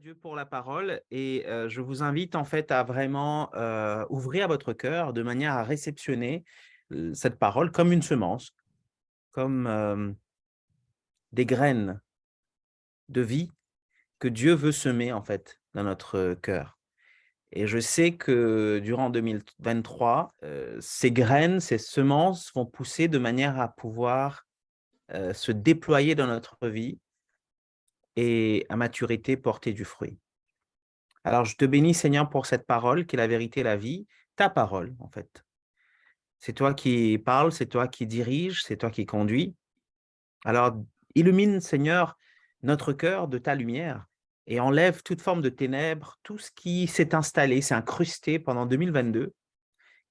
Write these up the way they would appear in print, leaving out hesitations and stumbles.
Dieu pour la parole et je vous invite en fait à vraiment ouvrir votre cœur de manière à réceptionner cette parole comme une semence, comme des graines de vie que Dieu veut semer en fait dans notre cœur. Et je sais que durant 2023, ces graines, ces semences vont pousser de manière à pouvoir se déployer dans notre vie et à maturité porter du fruit. Alors, je te bénis, Seigneur, pour cette parole qui est la vérité, la vie, ta parole, en fait. C'est toi qui parles, c'est toi qui dirige, c'est toi qui conduis. Alors, illumine, Seigneur, notre cœur de ta lumière et enlève toute forme de ténèbres, tout ce qui s'est installé, s'est incrusté pendant 2022,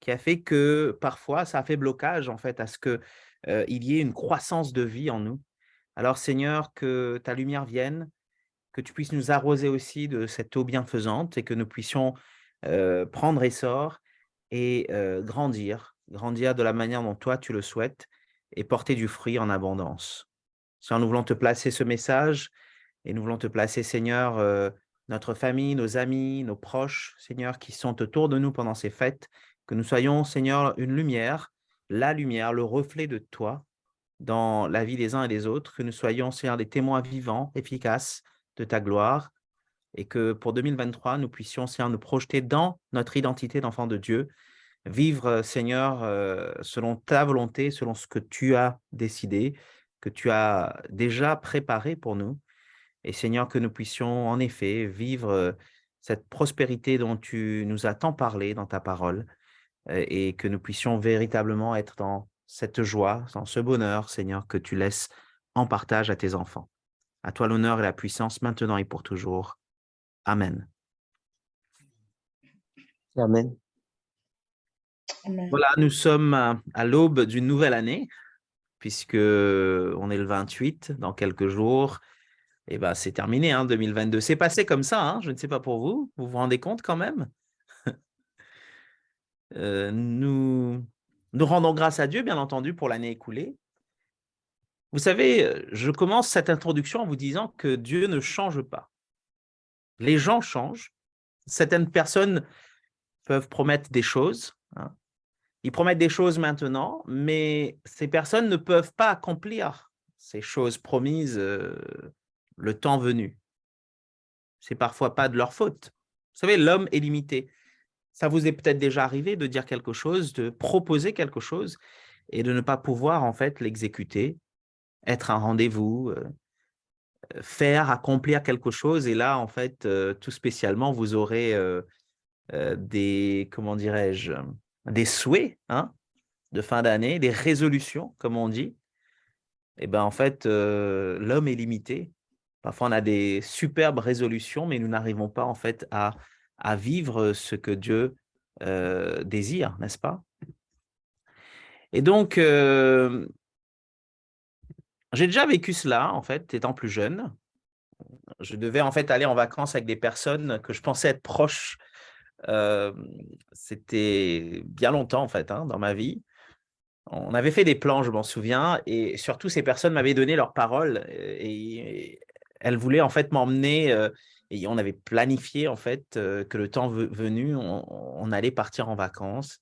qui a fait que parfois, ça a fait blocage, en fait, à ce que il y ait une croissance de vie en nous. Alors, Seigneur, que ta lumière vienne, que tu puisses nous arroser aussi de cette eau bienfaisante et que nous puissions prendre essor et grandir de la manière dont toi tu le souhaites et porter du fruit en abondance. Seigneur, nous voulons te placer ce message et nous voulons te placer, Seigneur, notre famille, nos amis, nos proches, Seigneur, qui sont autour de nous pendant ces fêtes, que nous soyons, Seigneur, une lumière, la lumière, le reflet de toi dans la vie des uns et des autres, que nous soyons, Seigneur, des témoins vivants, efficaces de ta gloire, et que pour 2023, nous puissions, Seigneur, nous projeter dans notre identité d'enfant de Dieu, vivre, Seigneur, selon ta volonté, selon ce que tu as décidé, que tu as déjà préparé pour nous. Et Seigneur, que nous puissions en effet vivre cette prospérité dont tu nous as tant parlé dans ta parole, et que nous puissions véritablement être dans cette joie, dans ce bonheur, Seigneur, que tu laisses en partage à tes enfants. À toi l'honneur et la puissance maintenant et pour toujours. Amen. Amen. Amen. Voilà, nous sommes à l'aube d'une nouvelle année, puisque on est le 28 dans quelques jours. Et ben, c'est terminé, hein, 2022. C'est passé comme ça, hein, je ne sais pas pour vous. Vous vous rendez compte quand même? Nous rendons grâce à Dieu, bien entendu, pour l'année écoulée. Vous savez, je commence cette introduction en vous disant que Dieu ne change pas. Les gens changent. Certaines personnes peuvent promettre des choses, hein. Ils promettent des choses maintenant, mais ces personnes ne peuvent pas accomplir ces choses promises le temps venu. C'est parfois pas de leur faute. Vous savez, l'homme est limité. Ça vous est peut-être déjà arrivé de dire quelque chose, de proposer quelque chose et de ne pas pouvoir en fait l'exécuter, être un rendez-vous, faire, accomplir quelque chose. Et là, en fait, tout spécialement, vous aurez des, comment dirais-je, des souhaits, hein, de fin d'année, des résolutions, comme on dit. Et ben en fait, l'homme est limité. Parfois, on a des superbes résolutions, mais nous n'arrivons pas en fait à vivre ce que Dieu désire, n'est-ce pas? Et donc, j'ai déjà vécu cela, en fait, étant plus jeune. Je devais en fait aller en vacances avec des personnes que je pensais être proches. Euh, C'était bien longtemps, en fait, hein, dans ma vie. On avait fait des plans, je m'en souviens, et surtout, ces personnes m'avaient donné leur parole et elles voulaient en fait m'emmener, et on avait planifié en fait que le temps venu, on allait partir en vacances.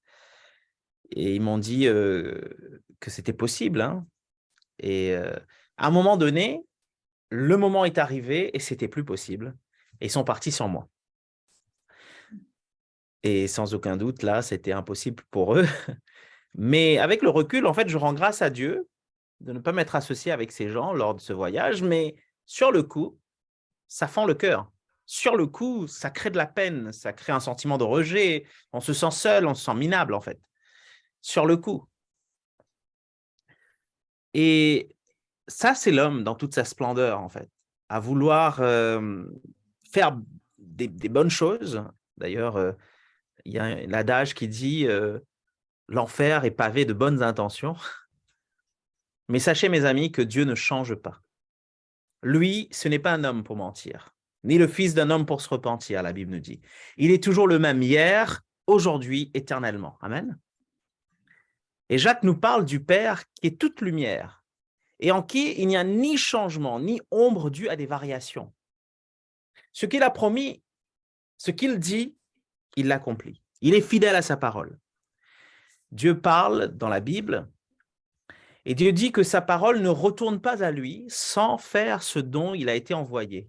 Et ils m'ont dit que c'était possible, hein. Et à un moment donné, le moment est arrivé et c'était plus possible. Et ils sont partis sans moi. Et sans aucun doute, là, c'était impossible pour eux. Mais avec le recul, en fait, je rends grâce à Dieu de ne pas m'être associé avec ces gens lors de ce voyage. Mais sur le coup, ça fend le cœur. Sur le coup, ça crée de la peine, ça crée un sentiment de rejet. On se sent seul, on se sent minable, en fait. Sur le coup. Et ça, c'est l'homme dans toute sa splendeur, en fait, à vouloir faire des bonnes choses. D'ailleurs, il y a l'adage qui dit l'enfer est pavé de bonnes intentions. Mais sachez, mes amis, que Dieu ne change pas. Lui, ce n'est pas un homme pour mentir, ni le fils d'un homme pour se repentir, la Bible nous dit. Il est toujours le même hier, aujourd'hui, éternellement. Amen. Et Jacques nous parle du Père qui est toute lumière et en qui il n'y a ni changement, ni ombre due à des variations. Ce qu'il a promis, ce qu'il dit, il l'accomplit. Il est fidèle à sa parole. Dieu parle dans la Bible et Dieu dit que sa parole ne retourne pas à lui sans faire ce dont il a été envoyé.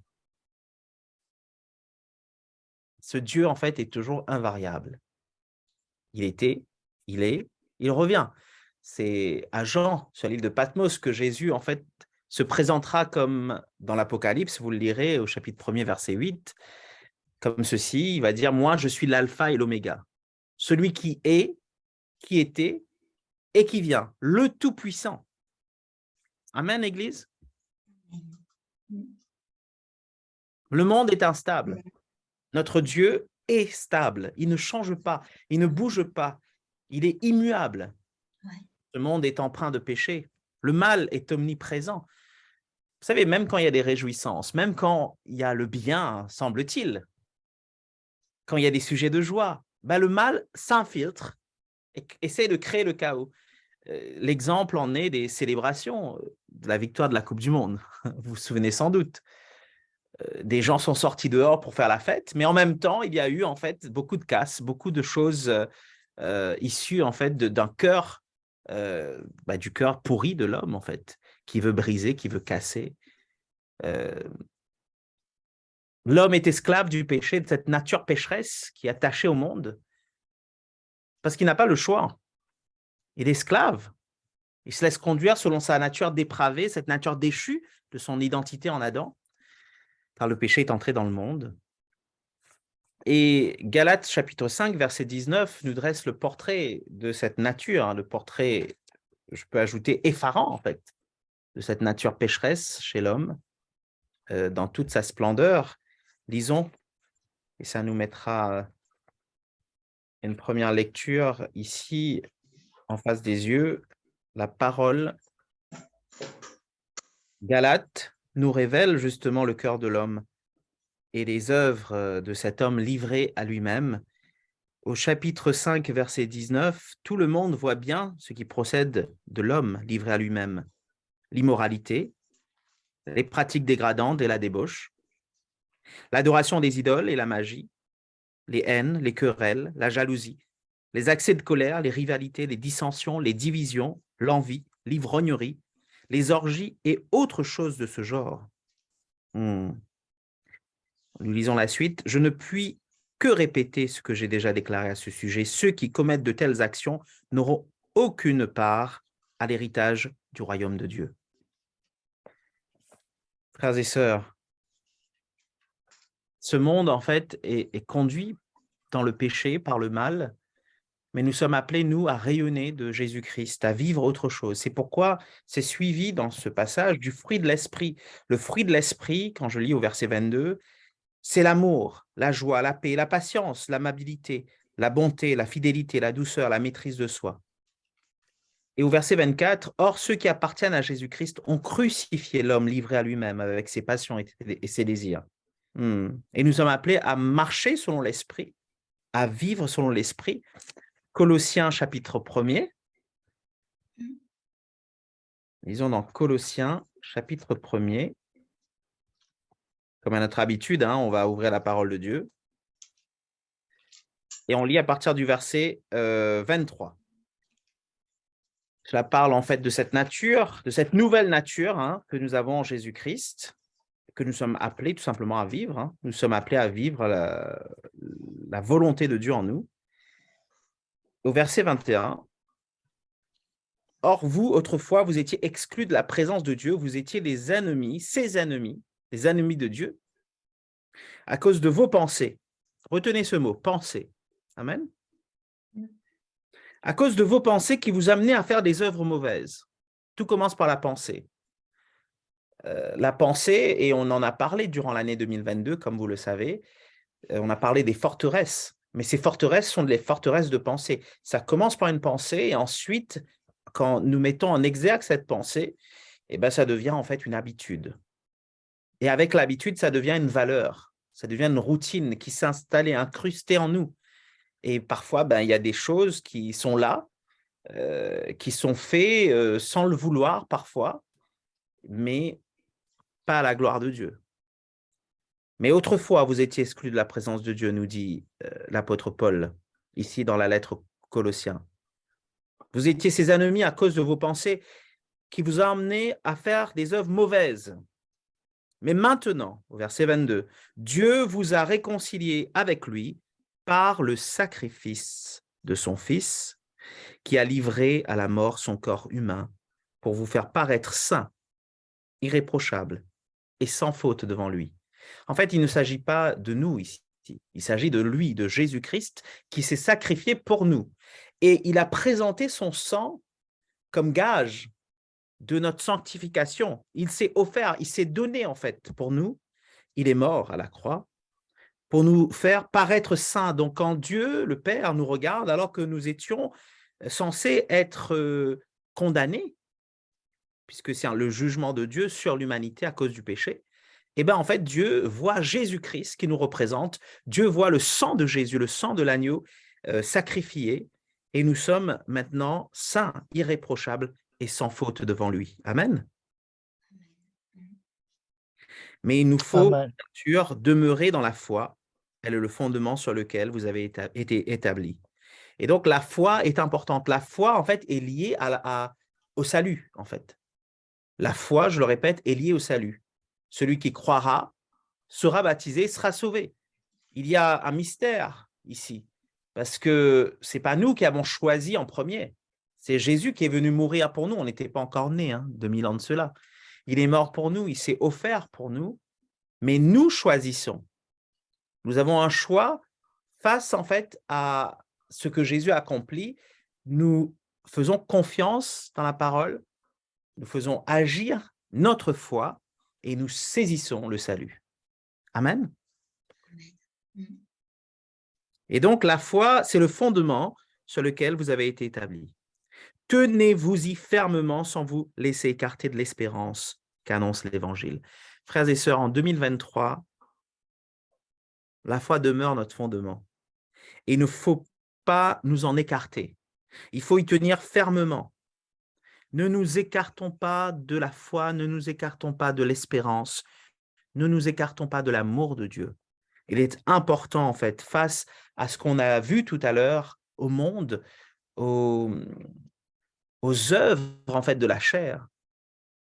Ce Dieu, en fait, est toujours invariable. Il était, il est, il revient. C'est à Jean, sur l'île de Patmos, que Jésus, en fait, se présentera comme dans l'Apocalypse, vous le lirez au chapitre 1er, verset 8, comme ceci, il va dire « Moi, je suis l'alpha et l'oméga, celui qui est, qui était et qui vient, le Tout-Puissant. » Amen, Église. Le monde est instable. Notre Dieu est stable. Il ne change pas. Il ne bouge pas. Il est immuable. Ce monde est empreint de péché. Le mal est omniprésent. Vous savez, même quand il y a des réjouissances, même quand il y a le bien, semble-t-il, quand il y a des sujets de joie, ben le mal s'infiltre et essaie de créer le chaos. L'exemple en est des célébrations de la victoire de la Coupe du Monde. Vous vous souvenez sans doute. Des gens sont sortis dehors pour faire la fête, mais en même temps, il y a eu en fait beaucoup de casses, beaucoup de choses issues en fait d'un cœur, du cœur pourri de l'homme en fait, qui veut briser, qui veut casser. L'homme est esclave du péché, de cette nature pécheresse qui est attachée au monde, parce qu'il n'a pas le choix. Il est esclave. Il se laisse conduire selon sa nature dépravée, cette nature déchue de son identité en Adam, car le péché est entré dans le monde. Et Galates chapitre 5, verset 19, nous dresse le portrait de cette nature, le portrait, je peux ajouter, effarant en fait, de cette nature pécheresse chez l'homme, dans toute sa splendeur. Lisons, et ça nous mettra une première lecture ici, en face des yeux, la parole. Galates nous révèle justement le cœur de l'homme et les œuvres de cet homme livré à lui-même. Au chapitre 5, verset 19, tout le monde voit bien ce qui procède de l'homme livré à lui-même. L'immoralité, les pratiques dégradantes et la débauche, l'adoration des idoles et la magie, les haines, les querelles, la jalousie, les accès de colère, les rivalités, les dissensions, les divisions, l'envie, l'ivrognerie, les orgies et autres choses de ce genre. Nous lisons la suite. Je ne puis que répéter ce que j'ai déjà déclaré à ce sujet. Ceux qui commettent de telles actions n'auront aucune part à l'héritage du royaume de Dieu. Frères et sœurs, ce monde, en fait, est conduit dans le péché, par le mal, mais nous sommes appelés, nous, à rayonner de Jésus-Christ, à vivre autre chose. C'est pourquoi c'est suivi dans ce passage du fruit de l'esprit. Le fruit de l'esprit, quand je lis au verset 22, c'est l'amour, la joie, la paix, la patience, l'amabilité, la bonté, la fidélité, la douceur, la maîtrise de soi. Et au verset 24, « Or, ceux qui appartiennent à Jésus-Christ ont crucifié l'homme livré à lui-même avec ses passions et ses désirs. » Et nous sommes appelés à marcher selon l'esprit, à vivre selon l'esprit. Colossiens chapitre 1er. Lisons dans Colossiens chapitre 1er. Comme à notre habitude, on va ouvrir la parole de Dieu. Et on lit à partir du verset 23. Cela parle en fait de cette nature, de cette nouvelle nature que nous avons en Jésus-Christ, que nous sommes appelés tout simplement à vivre. Nous sommes appelés à vivre la volonté de Dieu en nous. Au verset 21, « Or, vous, autrefois, vous étiez exclus de la présence de Dieu, vous étiez les ennemis, les ennemis de Dieu, à cause de vos pensées. » Retenez ce mot, pensée. Amen. À cause de vos pensées qui vous amenaient à faire des œuvres mauvaises. Tout commence par la pensée. La pensée, et on en a parlé durant l'année 2022, comme vous le savez, on a parlé des forteresses, mais ces forteresses sont des forteresses de pensée. Ça commence par une pensée, et ensuite, quand nous mettons en exergue cette pensée, ça devient en fait une habitude. Et avec l'habitude, ça devient une valeur, ça devient une routine qui s'installe et incrustée en nous. Et parfois, il y a des choses qui sont là, qui sont faites sans le vouloir parfois, mais pas à la gloire de Dieu. Mais autrefois, vous étiez exclus de la présence de Dieu, nous dit l'apôtre Paul, ici dans la lettre aux Colossiens. Vous étiez ses ennemis à cause de vos pensées qui vous ont amené à faire des œuvres mauvaises. Mais maintenant, au verset 22, Dieu vous a réconciliés avec lui par le sacrifice de son Fils, qui a livré à la mort son corps humain pour vous faire paraître saints, irréprochables et sans faute devant lui. En fait, il ne s'agit pas de nous ici. Il s'agit de lui, de Jésus-Christ, qui s'est sacrifié pour nous. Et il a présenté son sang comme gage de notre sanctification. Il s'est offert, il s'est donné en fait pour nous. Il est mort à la croix pour nous faire paraître saints. Donc quand Dieu, le Père, nous regarde alors que nous étions censés être condamnés, puisque c'est le jugement de Dieu sur l'humanité à cause du péché, et bien en fait Dieu voit Jésus-Christ qui nous représente, Dieu voit le sang de Jésus, le sang de l'agneau sacrifié, et nous sommes maintenant saints, irréprochables et sans faute devant lui. Amen. Mais il nous faut, bien Amen. sûr, demeurer dans la foi. Elle est le fondement sur lequel vous avez été établis. Et donc, la foi est importante. La foi, en fait, est liée au salut, en fait. La foi, je le répète, est liée au salut. Celui qui croira sera baptisé, sera sauvé. Il y a un mystère ici, parce que ce n'est pas nous qui avons choisi en premier. C'est Jésus qui est venu mourir pour nous. On n'était pas encore nés, 2000 ans de cela. Il est mort pour nous, il s'est offert pour nous, mais nous choisissons. Nous avons un choix face, en fait, à ce que Jésus a accompli. Nous faisons confiance dans la parole, nous faisons agir notre foi et nous saisissons le salut. Amen. Et donc, la foi, c'est le fondement sur lequel vous avez été établis. Tenez-vous-y fermement sans vous laisser écarter de l'espérance qu'annonce l'Évangile. Frères et sœurs, en 2023, la foi demeure notre fondement. Et il ne faut pas nous en écarter. Il faut y tenir fermement. Ne nous écartons pas de la foi, ne nous écartons pas de l'espérance, ne nous écartons pas de l'amour de Dieu. Il est important, en fait, face à ce qu'on a vu tout à l'heure au monde, aux œuvres, en fait, de la chair,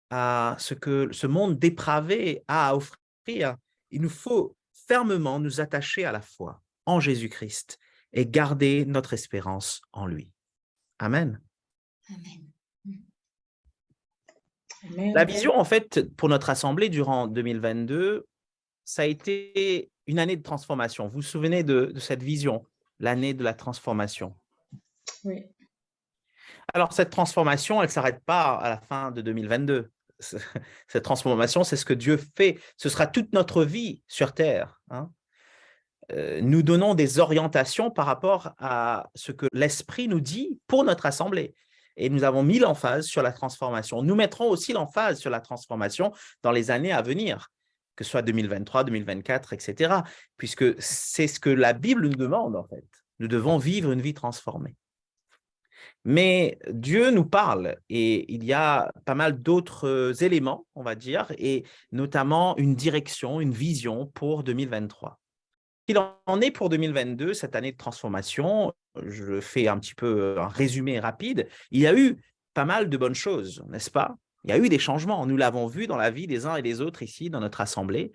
à ce que ce monde dépravé a à offrir. Il nous faut fermement nous attacher à la foi en Jésus-Christ et garder notre espérance en lui. Amen. Amen. La vision, en fait, pour notre assemblée durant 2022, ça a été une année de transformation. Vous vous souvenez de cette vision, l'année de la transformation? Oui. Alors, cette transformation, elle ne s'arrête pas à la fin de 2022. Cette transformation, c'est ce que Dieu fait. Ce sera toute notre vie sur Terre. Nous donnons des orientations par rapport à ce que l'Esprit nous dit pour notre assemblée. Et nous avons mis l'emphase sur la transformation. Nous mettrons aussi l'emphase sur la transformation dans les années à venir, que ce soit 2023, 2024, etc. Puisque c'est ce que la Bible nous demande, en fait. Nous devons vivre une vie transformée. Mais Dieu nous parle et il y a pas mal d'autres éléments, on va dire, et notamment une direction, une vision pour 2023. Il en est pour 2022, cette année de transformation. Je fais un petit peu un résumé rapide. Il y a eu pas mal de bonnes choses, n'est-ce pas? Il y a eu des changements. Nous l'avons vu dans la vie des uns et des autres ici, dans notre assemblée.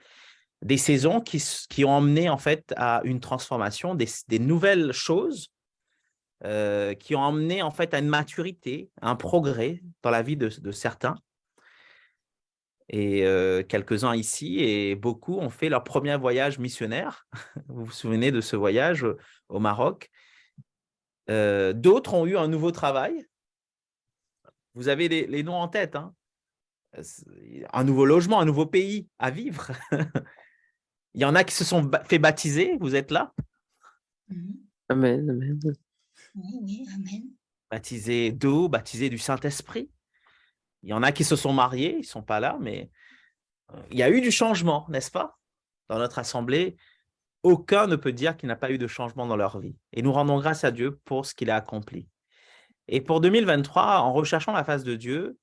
Des saisons qui ont emmené en fait à une transformation, des nouvelles choses qui ont emmené en fait à une maturité, un progrès dans la vie de certains. Et quelques-uns ici et beaucoup ont fait leur premier voyage missionnaire. Vous vous souvenez de ce voyage au Maroc. D'autres ont eu un nouveau travail. Vous avez les noms en tête. Un nouveau logement, un nouveau pays à vivre. Il y en a qui se sont fait baptiser. Vous êtes là? Amen, amen. Oui, amen. Baptisés d'eau, baptisés du Saint-Esprit. Il y en a qui se sont mariés, ils ne sont pas là, mais il y a eu du changement, n'est-ce pas? Dans notre assemblée, aucun ne peut dire qu'il n'a pas eu de changement dans leur vie. Et nous rendons grâce à Dieu pour ce qu'il a accompli. Et pour 2023, en recherchant la face de Dieu,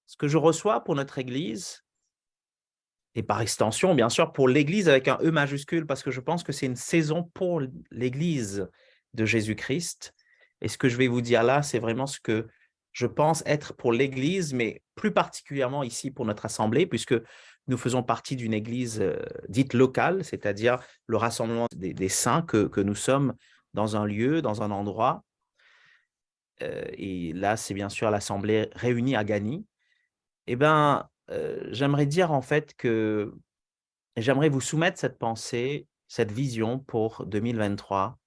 ce que je reçois pour notre Église, et par extension, bien sûr, pour l'Église avec un E majuscule, parce que je pense que c'est une saison pour l'Église de Jésus-Christ. Et ce que je vais vous dire là, c'est vraiment ce que je pense être pour l'Église, mais plus particulièrement ici pour notre assemblée, puisque nous faisons partie d'une Église dite locale, c'est-à-dire le rassemblement des saints que nous sommes dans un lieu, dans un endroit. Et là, c'est bien sûr l'assemblée réunie à Gagny. Eh bien, j'aimerais dire en fait que j'aimerais vous soumettre cette pensée, cette vision pour 2023.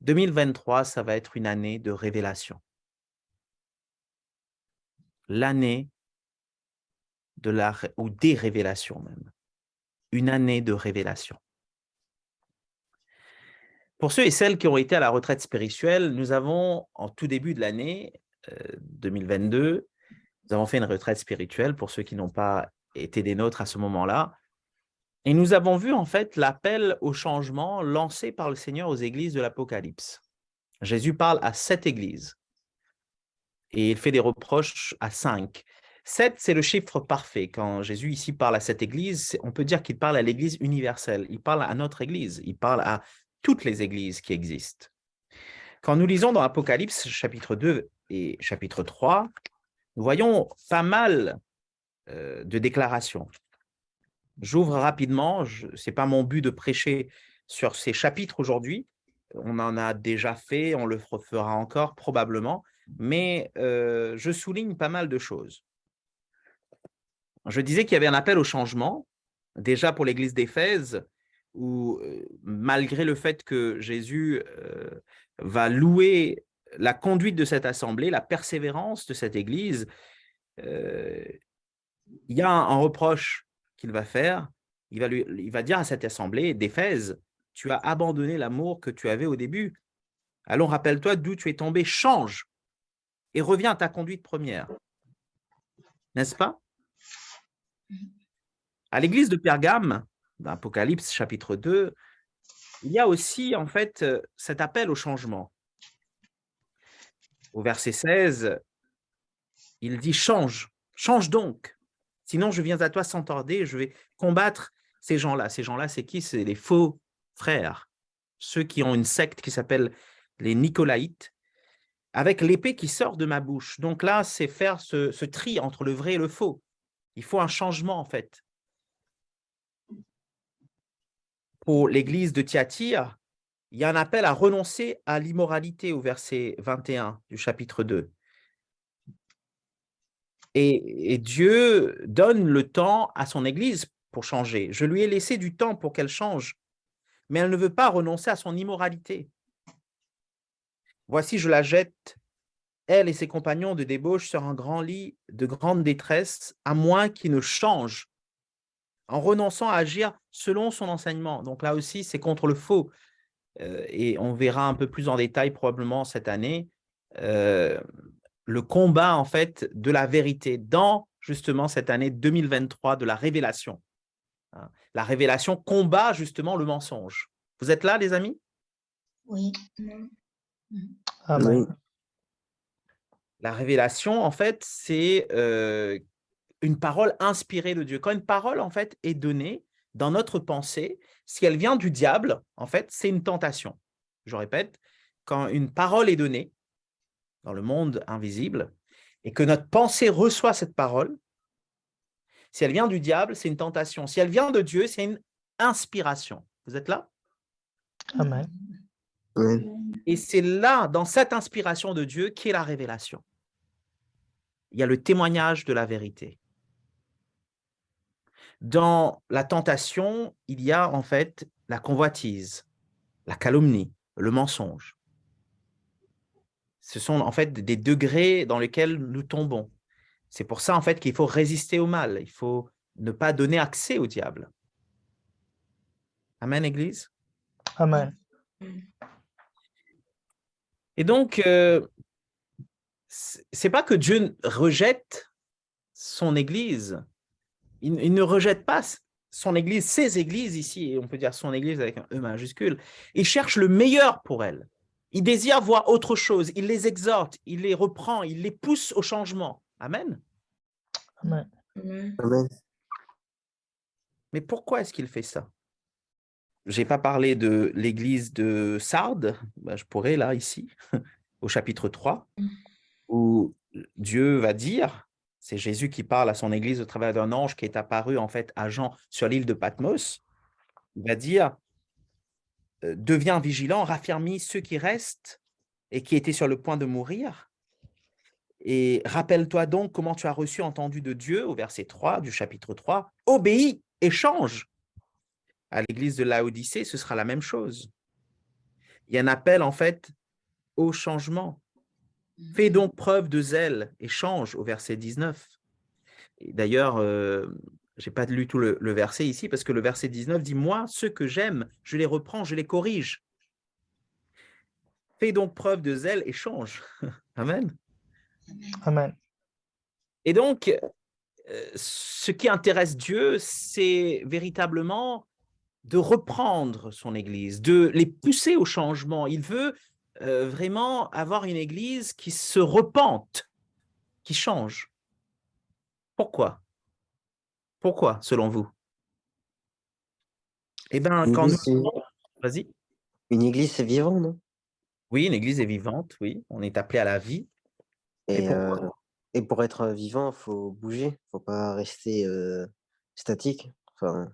2023, ça va être une année de révélation. L'année ou des révélations même. Une année de révélation. Pour ceux et celles qui ont été à la retraite spirituelle, nous avons, en tout début de l'année 2022, nous avons fait une retraite spirituelle pour ceux qui n'ont pas été des nôtres à ce moment-là. Et nous avons vu en fait l'appel au changement lancé par le Seigneur aux églises de l'Apocalypse. Jésus parle à 7 églises et il fait des reproches à 5. 7, c'est le chiffre parfait. Quand Jésus ici parle à cette église, on peut dire qu'il parle à l'église universelle. Il parle à notre église. Il parle à toutes les églises qui existent. Quand nous lisons dans Apocalypse chapitre 2 et chapitre 3, nous voyons pas mal de déclarations. J'ouvre rapidement, ce n'est pas mon but de prêcher sur ces chapitres aujourd'hui, on en a déjà fait, on le refera encore probablement, mais je souligne pas mal de choses. Je disais qu'il y avait un appel au changement, déjà pour l'église d'Éphèse, où malgré le fait que Jésus va louer la conduite de cette assemblée, la persévérance de cette église, il y a un reproche qu'il va faire. Il va dire à cette assemblée d'Éphèse, tu as abandonné l'amour que tu avais au début. Allons, rappelle-toi d'où tu es tombé, change et reviens à ta conduite première. N'est-ce pas? À l'église de Pergame, dans Apocalypse chapitre 2, il y a aussi en fait cet appel au changement. Au verset 16, il dit change, change donc. Sinon, je viens à toi sans tarder, je vais combattre ces gens-là. Ces gens-là, c'est qui? C'est les faux frères, ceux qui ont une secte qui s'appelle les Nicolaïtes, avec l'épée qui sort de ma bouche. Donc là, c'est faire ce tri entre le vrai et le faux. Il faut un changement, en fait. Pour l'église de Thyatire, il y a un appel à renoncer à l'immoralité au verset 21 du chapitre 2. Et Dieu donne le temps à son Église pour changer. Je lui ai laissé du temps pour qu'elle change, mais elle ne veut pas renoncer à son immoralité. Voici, je la jette, elle et ses compagnons de débauche, sur un grand lit de grande détresse, à moins qu'ils ne changent, en renonçant à agir selon son enseignement. Donc là aussi, c'est contre le faux. Et on verra un peu plus en détail probablement cette année le combat en fait de la vérité dans justement cette année 2023 de la révélation. La révélation combat justement le mensonge. Vous êtes là, les amis? Oui. Amen. La révélation, en fait, c'est une parole inspirée de Dieu. Quand une parole, en fait, est donnée dans notre pensée, si elle vient du diable, en fait, c'est une tentation. Je répète, quand une parole est donnée dans le monde invisible et que notre pensée reçoit cette parole, si elle vient du diable, c'est une tentation. Si elle vient de Dieu, c'est une inspiration. Vous êtes là? Amen. Et c'est là, dans cette inspiration de Dieu, qu'est la révélation. Il y a le témoignage de la vérité. Dans la tentation, il y a en fait la convoitise, la calomnie, le mensonge. Ce sont en fait des degrés dans lesquels nous tombons. C'est pour ça en fait qu'il faut résister au mal. Il faut ne pas donner accès au diable. Amen, Église? Amen. Et donc, c'est pas que Dieu rejette son Église. Il ne rejette pas son Église, ses églises ici, et on peut dire son Église avec un E majuscule. Il cherche le meilleur pour elle. Il désire voir autre chose. Il les exhorte, il les reprend, il les pousse au changement. Amen. Amen. Amen. Amen. Mais pourquoi est-ce qu'il fait ça? Je n'ai pas parlé de l'église de Sardes, ben, je pourrais là, ici, au chapitre 3, où Dieu va dire, c'est Jésus qui parle à son église au travers d'un ange qui est apparu en fait à Jean sur l'île de Patmos. Il va dire, deviens vigilant, raffermis ceux qui restent et qui étaient sur le point de mourir. Et rappelle-toi donc comment tu as reçu entendu de Dieu, au verset 3 du chapitre 3, obéis et change. À l'église de Laodicée, ce sera la même chose. Il y a un appel en fait au changement. Fais donc preuve de zèle et change, au verset 19. D'ailleurs, je n'ai pas lu tout le verset ici, parce que le verset 19 dit « Moi, ceux que j'aime, je les reprends, je les corrige. » Fais donc preuve de zèle et change. Amen. Amen. Et donc, ce qui intéresse Dieu, c'est véritablement de reprendre son Église, de les pousser au changement. Il veut vraiment avoir une Église qui se repente, qui change. Pourquoi? Pourquoi, selon vous? Eh bien, Une quand nous... église, c'est Vas-y. une église, c'est vivant, non? Oui, une Église est vivante, oui. On est appelé à la vie. Et Et, pourquoi? et pour être vivant, il faut bouger, faut pas rester statique. Enfin,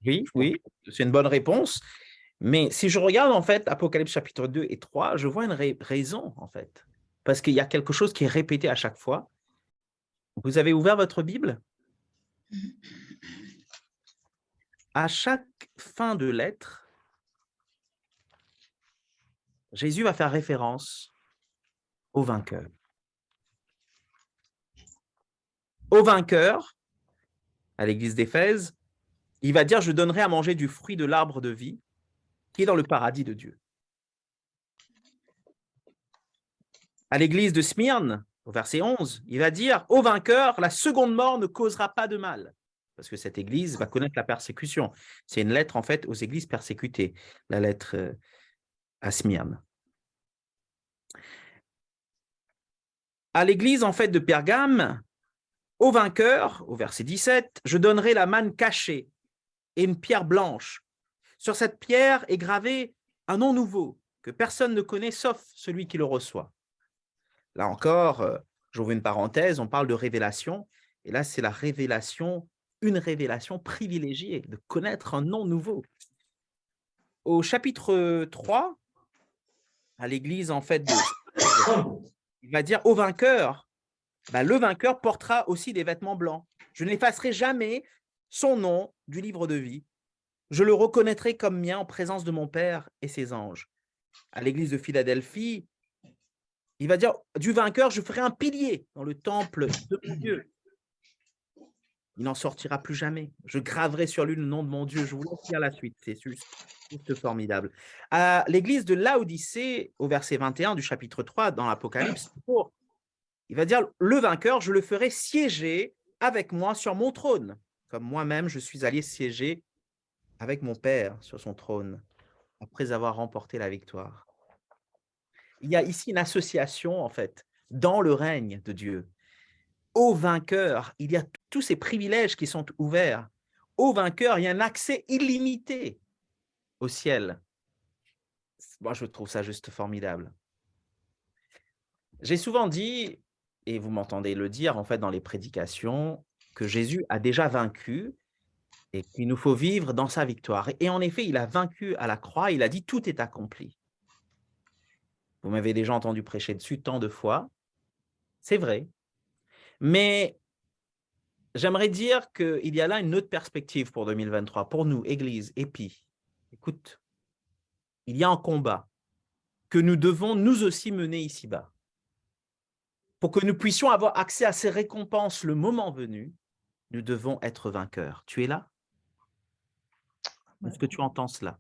Oui, je pense. oui, c'est une bonne réponse. Mais si je regarde, en fait, Apocalypse chapitre 2 et 3, je vois une raison, en fait. Parce qu'il y a quelque chose qui est répété à chaque fois. Vous avez ouvert votre Bible? À chaque fin de lettre, Jésus va faire référence au vainqueur. Au vainqueur, à l'église d'Éphèse, il va dire « Je donnerai à manger du fruit de l'arbre de vie qui est dans le paradis de Dieu. » À l'église de Smyrne, au verset 11, il va dire « Au vainqueur, la seconde mort ne causera pas de mal. » Parce que cette église va connaître la persécution. C'est une lettre, en fait, aux églises persécutées, la lettre à Smyrne. À l'église, en fait, de Pergame, au vainqueur, au verset 17, « Je donnerai la manne cachée et une pierre blanche. Sur cette pierre est gravé un nom nouveau que personne ne connaît sauf celui qui le reçoit. » Là encore, j'ouvre une parenthèse, on parle de révélation. Et là, c'est la révélation, une révélation privilégiée, de connaître un nom nouveau. Au chapitre 3, à l'église, en fait, il va dire au vainqueur, le vainqueur portera aussi des vêtements blancs. Je n'effacerai jamais son nom du livre de vie. Je le reconnaîtrai comme mien en présence de mon Père et ses anges. À l'église de Philadelphie, il va dire du vainqueur, je ferai un pilier dans le temple de mon Dieu. Il n'en sortira plus jamais. Je graverai sur lui le nom de mon Dieu. Je vous laisse lire la suite. C'est juste formidable. À l'église de Laodicée, au verset 21 du chapitre 3 dans l'Apocalypse, il va dire le vainqueur, je le ferai siéger avec moi sur mon trône, comme moi-même je suis allé siéger avec mon Père sur son trône, après avoir remporté la victoire. Il y a ici une association, en fait, dans le règne de Dieu. Au vainqueur, il y a tous ces privilèges qui sont ouverts. Au vainqueur, il y a un accès illimité au ciel. Moi, je trouve ça juste formidable. J'ai souvent dit, et vous m'entendez le dire, en fait, dans les prédications, que Jésus a déjà vaincu et qu'il nous faut vivre dans sa victoire. Et en effet, il a vaincu à la croix, il a dit « tout est accompli ». Vous m'avez déjà entendu prêcher dessus tant de fois. C'est vrai. Mais j'aimerais dire qu'il y a là une autre perspective pour 2023, pour nous, Église, Épi. Écoute, il y a un combat que nous devons nous aussi mener ici-bas. Pour que nous puissions avoir accès à ces récompenses le moment venu, nous devons être vainqueurs. Tu es là? Est-ce que tu entends cela?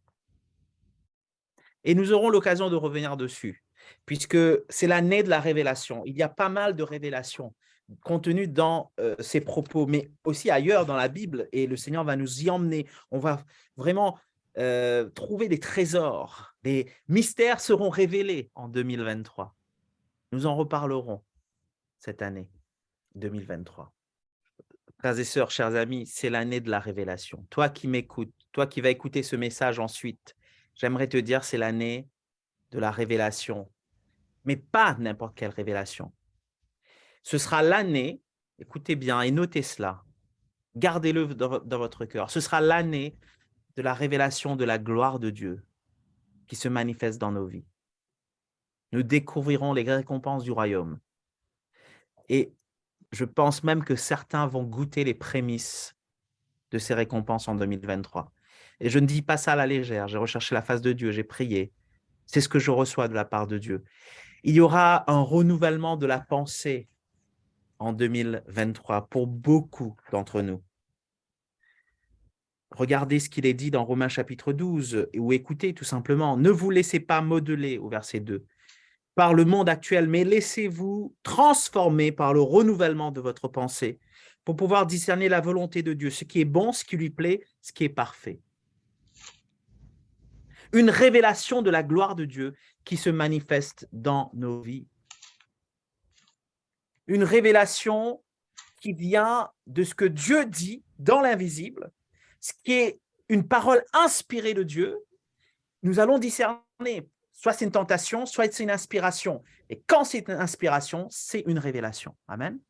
Et nous aurons l'occasion de revenir dessus, puisque c'est l'année de la révélation. Il y a pas mal de révélations contenues dans ces propos, mais aussi ailleurs dans la Bible, et le Seigneur va nous y emmener. On va vraiment trouver des trésors, des mystères seront révélés en 2023. Nous en reparlerons cette année 2023. Frères et sœurs, chers amis, c'est l'année de la révélation. Toi qui m'écoutes, toi qui vas écouter ce message ensuite, j'aimerais te dire c'est l'année de la révélation, mais pas n'importe quelle révélation. Ce sera l'année, écoutez bien et notez cela, gardez-le dans votre cœur, ce sera l'année de la révélation de la gloire de Dieu qui se manifeste dans nos vies. Nous découvrirons les récompenses du royaume. Et je pense même que certains vont goûter les prémices de ces récompenses en 2023. Et je ne dis pas ça à la légère, j'ai recherché la face de Dieu, j'ai prié. C'est ce que je reçois de la part de Dieu. Il y aura un renouvellement de la pensée en 2023 pour beaucoup d'entre nous. Regardez ce qu'il est dit dans Romains chapitre 12, ou écoutez tout simplement, ne vous laissez pas modeler au verset 2 par le monde actuel, mais laissez-vous transformer par le renouvellement de votre pensée pour pouvoir discerner la volonté de Dieu, ce qui est bon, ce qui lui plaît, ce qui est parfait. Une révélation de la gloire de Dieu qui se manifeste dans nos vies. Une révélation qui vient de ce que Dieu dit dans l'invisible, ce qui est une parole inspirée de Dieu. Nous allons discerner, soit c'est une tentation, soit c'est une inspiration. Et quand c'est une inspiration, c'est une révélation. Amen.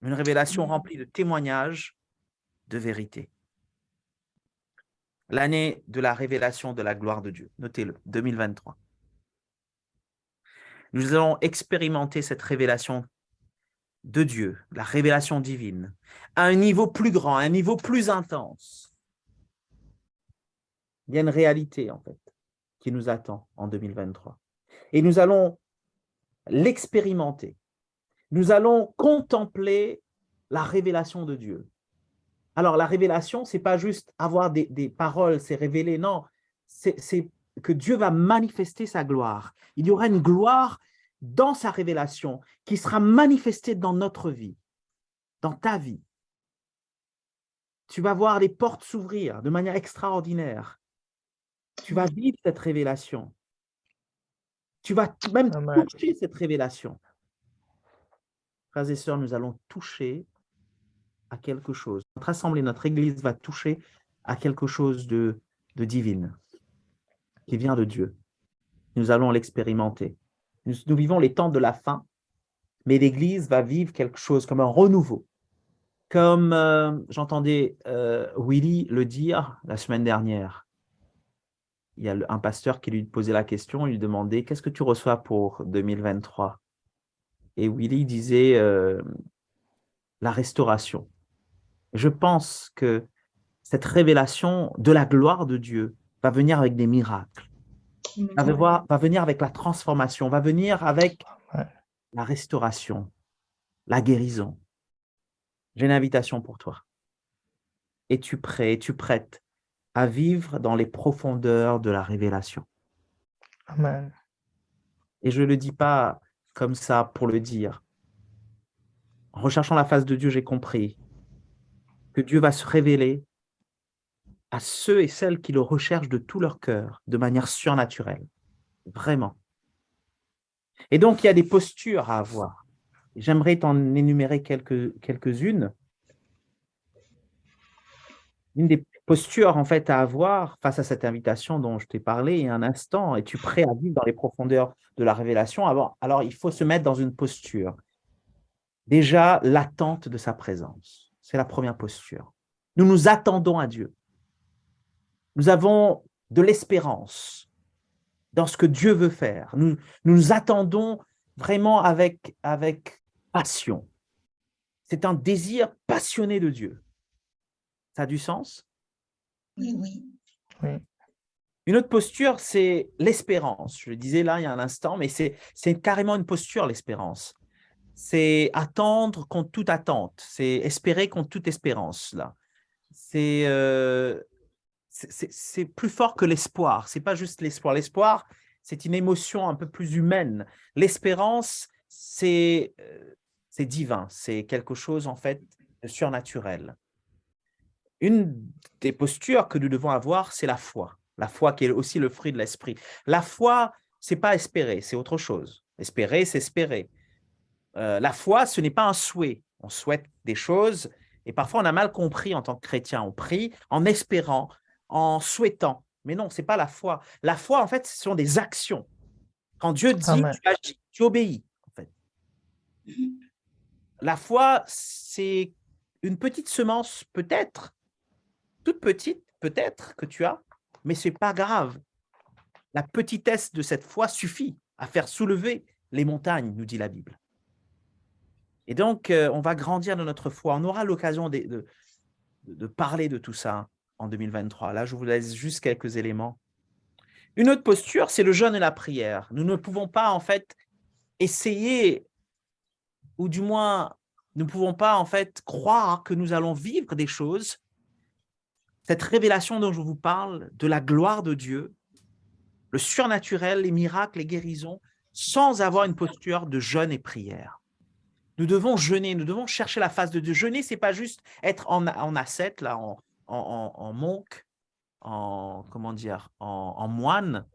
Une révélation remplie de témoignages de vérité. L'année de la révélation de la gloire de Dieu. Notez-le, 2023. Nous allons expérimenter cette révélation de Dieu, la révélation divine, à un niveau plus grand, à un niveau plus intense. Il y a une réalité, en fait, qui nous attend en 2023. Et nous allons l'expérimenter. Nous allons contempler la révélation de Dieu. Alors, la révélation, ce n'est pas juste avoir des paroles, c'est révéler, non, c'est que Dieu va manifester sa gloire. Il y aura une gloire dans sa révélation qui sera manifestée dans notre vie, dans ta vie. Tu vas voir les portes s'ouvrir de manière extraordinaire. Tu vas vivre cette révélation. Tu vas même toucher cette révélation. Frères et sœurs, nous allons toucher à quelque chose. Notre assemblée, notre Église va toucher à quelque chose de divine qui vient de Dieu. Nous allons l'expérimenter. Nous vivons les temps de la fin, mais l'Église va vivre quelque chose comme un renouveau. Comme j'entendais Willy le dire la semaine dernière. Il y a un pasteur qui lui posait la question, il lui demandait « Qu'est-ce que tu reçois pour 2023 ?» Et Willy disait la restauration. Je pense que cette révélation de la gloire de Dieu va venir avec des miracles, va venir avec la transformation, va venir avec la restauration, la guérison. J'ai une invitation pour toi. Es-tu prêt, es-tu prête à vivre dans les profondeurs de la révélation? Amen. Et je ne le dis pas comme ça pour le dire. En recherchant la face de Dieu, j'ai compris que Dieu va se révéler à ceux et celles qui le recherchent de tout leur cœur, de manière surnaturelle. Vraiment. Et donc, il y a des postures à avoir. J'aimerais t'en énumérer quelques-unes. Une des postures, en fait, à avoir face à cette invitation dont je t'ai parlé il y a un instant, es-tu prêt à vivre dans les profondeurs de la révélation? Alors, il faut se mettre dans une posture. Déjà, l'attente de sa présence. C'est la première posture. Nous nous attendons à Dieu. Nous avons de l'espérance dans ce que Dieu veut faire. Nous nous attendons vraiment avec passion. C'est un désir passionné de Dieu. Ça a du sens? Oui, oui. Oui. Une autre posture, c'est l'espérance. Je le disais là il y a un instant, mais c'est carrément une posture, l'espérance. C'est attendre contre toute attente. C'est espérer contre toute espérance. Là. C'est plus fort que l'espoir. Ce n'est pas juste l'espoir. L'espoir, c'est une émotion un peu plus humaine. L'espérance, c'est divin. C'est quelque chose, en fait, de surnaturel. Une des postures que nous devons avoir, c'est la foi. La foi qui est aussi le fruit de l'esprit. La foi, ce n'est pas espérer, c'est autre chose. Espérer, c'est espérer. La foi, ce n'est pas un souhait. On souhaite des choses. Et parfois, on a mal compris en tant que chrétien. On prie en espérant, en souhaitant. Mais non, ce n'est pas la foi. La foi, en fait, ce sont des actions. Quand Dieu dit, Amen. tu agis, tu obéis, en fait. La foi, c'est une petite semence, peut-être, toute petite, peut-être, que tu as, mais ce n'est pas grave. La petitesse de cette foi suffit à faire soulever les montagnes, nous dit la Bible. Et donc, on va grandir dans notre foi. On aura l'occasion de parler de tout ça en 2023. Là, je vous laisse juste quelques éléments. Une autre posture, c'est le jeûne et la prière. Nous ne pouvons pas, en fait, essayer, ou du moins, nous ne pouvons pas, en fait, croire que nous allons vivre des choses, cette révélation dont je vous parle, de la gloire de Dieu, le surnaturel, les miracles, les guérisons, sans avoir une posture de jeûne et prière. Nous devons jeûner, nous devons chercher la face de Dieu. Jeûner, ce n'est pas juste être en ascète, là, en monk, en moine,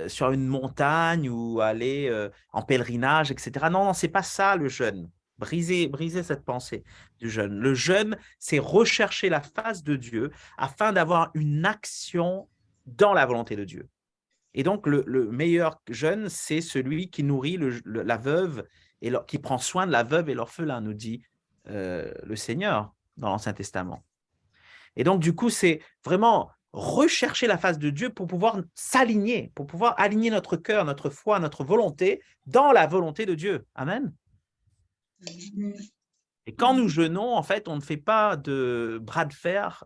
sur une montagne ou aller en pèlerinage, etc. Non, non, ce n'est pas ça le jeûne. Brisez cette pensée du jeûne. Le jeûne, c'est rechercher la face de Dieu afin d'avoir une action dans la volonté de Dieu. Et donc, le meilleur jeûne, c'est celui qui nourrit la veuve et qui prend soin de la veuve et l'orphelin, nous dit le Seigneur dans l'Ancien Testament. Et donc, du coup, c'est vraiment rechercher la face de Dieu pour pouvoir s'aligner, pour pouvoir aligner notre cœur, notre foi, notre volonté dans la volonté de Dieu. Amen. Et quand nous jeûnons, en fait, on ne fait pas de bras de fer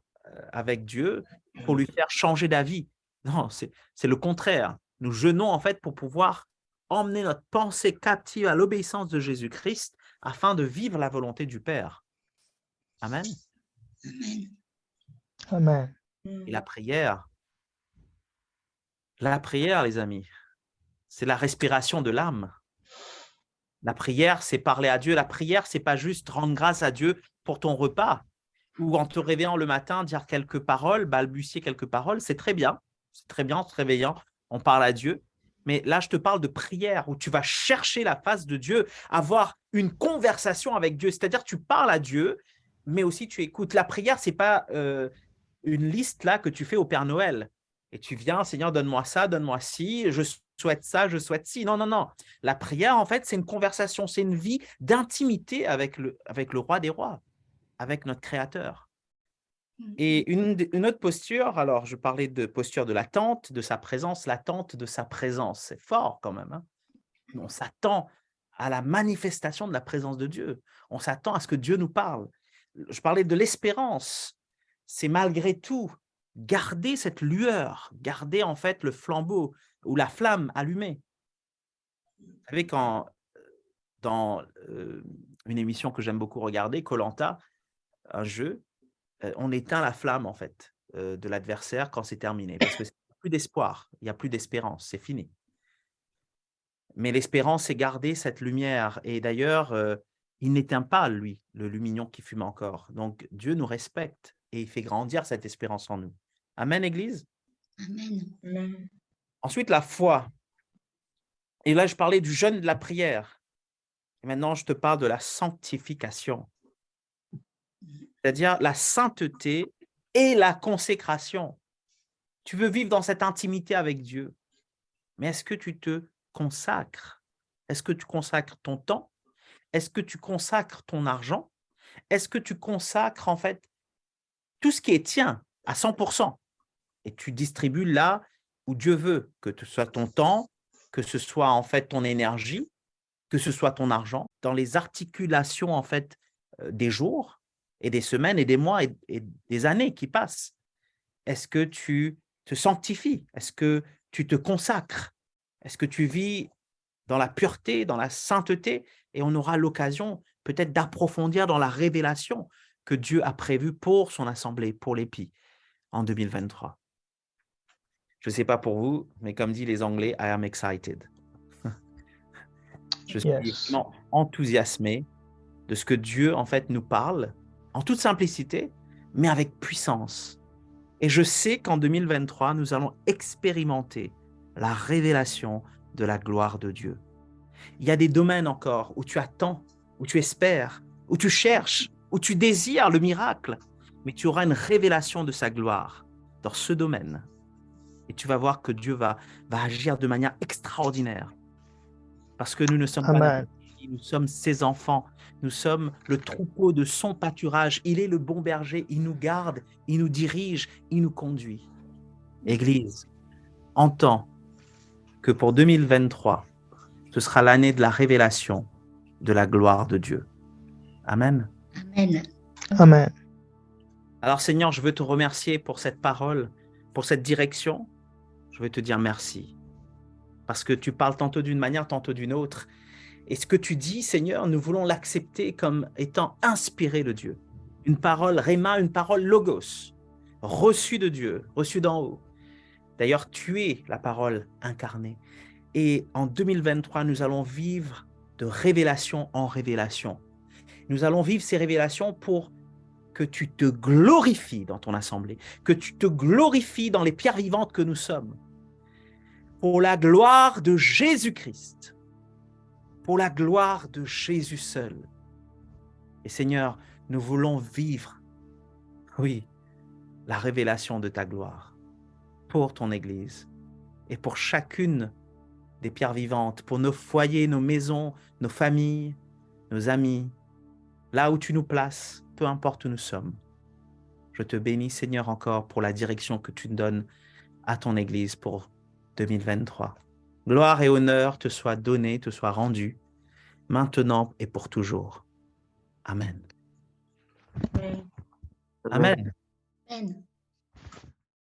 avec Dieu pour lui faire changer d'avis. Non, c'est le contraire. Nous jeûnons, en fait, pour pouvoir emmener notre pensée captive à l'obéissance de Jésus-Christ afin de vivre la volonté du Père. Amen. Amen. Et la prière, les amis, c'est la respiration de l'âme. La prière, c'est parler à Dieu. La prière, c'est pas juste rendre grâce à Dieu pour ton repas ou en te réveillant le matin, dire quelques paroles, balbutier quelques paroles. C'est très bien. C'est très bien en se réveillant. On parle à Dieu. Mais là, je te parle de prière où tu vas chercher la face de Dieu, avoir une conversation avec Dieu. C'est-à-dire, tu parles à Dieu, mais aussi tu écoutes. La prière, c'est pas une liste là que tu fais au Père Noël. Et tu viens, Seigneur, donne-moi ça, donne-moi ci, je souhaite ça, je souhaite ci. Non, non, non. La prière, en fait, c'est une conversation, c'est une vie d'intimité avec le roi des rois, avec notre Créateur. Et une autre posture, alors je parlais de posture de l'attente, de sa présence, l'attente de sa présence. C'est fort quand même. Hein. On s'attend à la manifestation de la présence de Dieu. On s'attend à ce que Dieu nous parle. Je parlais de l'espérance. C'est malgré tout garder cette lueur, garder en fait le flambeau ou la flamme allumée. Vous savez, dans une émission que j'aime beaucoup regarder, Koh-Lanta, un jeu, on éteint la flamme en fait de l'adversaire quand c'est terminé parce qu'il n'y a plus d'espoir, il n'y a plus d'espérance, c'est fini. Mais l'espérance, c'est garder cette lumière. Et d'ailleurs, il n'éteint pas, lui, le lumignon qui fume encore. Donc, Dieu nous respecte et il fait grandir cette espérance en nous. Amen, Église? Amen. Ensuite, la foi. Et là, je parlais du jeûne et de la prière. Et maintenant, je te parle de la sanctification. C'est-à-dire la sainteté et la consécration. Tu veux vivre dans cette intimité avec Dieu. Mais est-ce que tu te consacres? Est-ce que tu consacres ton temps? Est-ce que tu consacres ton argent? Est-ce que tu consacres en fait tout ce qui est tien à 100% et tu distribues là où Dieu veut, que ce soit ton temps, que ce soit en fait ton énergie, que ce soit ton argent, dans les articulations en fait des jours et des semaines et des mois et des années qui passent. Est-ce que tu te sanctifies? Est-ce que tu te consacres? Est-ce que tu vis dans la pureté, dans la sainteté? Et on aura l'occasion peut-être d'approfondir dans la révélation que Dieu a prévue pour son assemblée, pour l'épi, en 2023. Je ne sais pas pour vous, mais comme disent les Anglais, I am excited. Je suis vraiment enthousiasmé de ce que Dieu, en fait, nous parle, en toute simplicité, mais avec puissance. Et je sais qu'en 2023, nous allons expérimenter la révélation de la gloire de Dieu. Il y a des domaines encore où tu attends, où tu espères, où tu cherches, où tu désires le miracle, mais tu auras une révélation de sa gloire dans ce domaine. Et tu vas voir que Dieu va agir de manière extraordinaire. Parce que nous ne sommes pas Amen. nous sommes ses enfants. Nous sommes le troupeau de son pâturage. Il est le bon berger. Il nous garde, il nous dirige, il nous conduit. Église, entends que pour 2023, ce sera l'année de la révélation de la gloire de Dieu. Amen. Amen. Amen. Alors Seigneur, je veux te remercier pour cette parole, pour cette direction. Je veux te dire merci. Parce que tu parles tantôt d'une manière, tantôt d'une autre. Et ce que tu dis, Seigneur, nous voulons l'accepter comme étant inspiré de Dieu. Une parole réma, une parole logos, reçue de Dieu, reçue d'en haut. D'ailleurs, tu es la parole incarnée. Et en 2023, nous allons vivre de révélation en révélation. Nous allons vivre ces révélations pour que tu te glorifies dans ton assemblée, que tu te glorifies dans les pierres vivantes que nous sommes. Pour la gloire de Jésus-Christ. Pour la gloire de Jésus seul. Et Seigneur, nous voulons vivre, oui, la révélation de ta gloire pour ton Église et pour chacune des pierres vivantes, pour nos foyers, nos maisons, nos familles, nos amis, là où tu nous places, peu importe où nous sommes. Je te bénis, Seigneur, encore pour la direction que tu donnes à ton Église pour 2023. Gloire et honneur te soient donnés, te soient rendus, maintenant et pour toujours. Amen. Amen. Amen. Amen.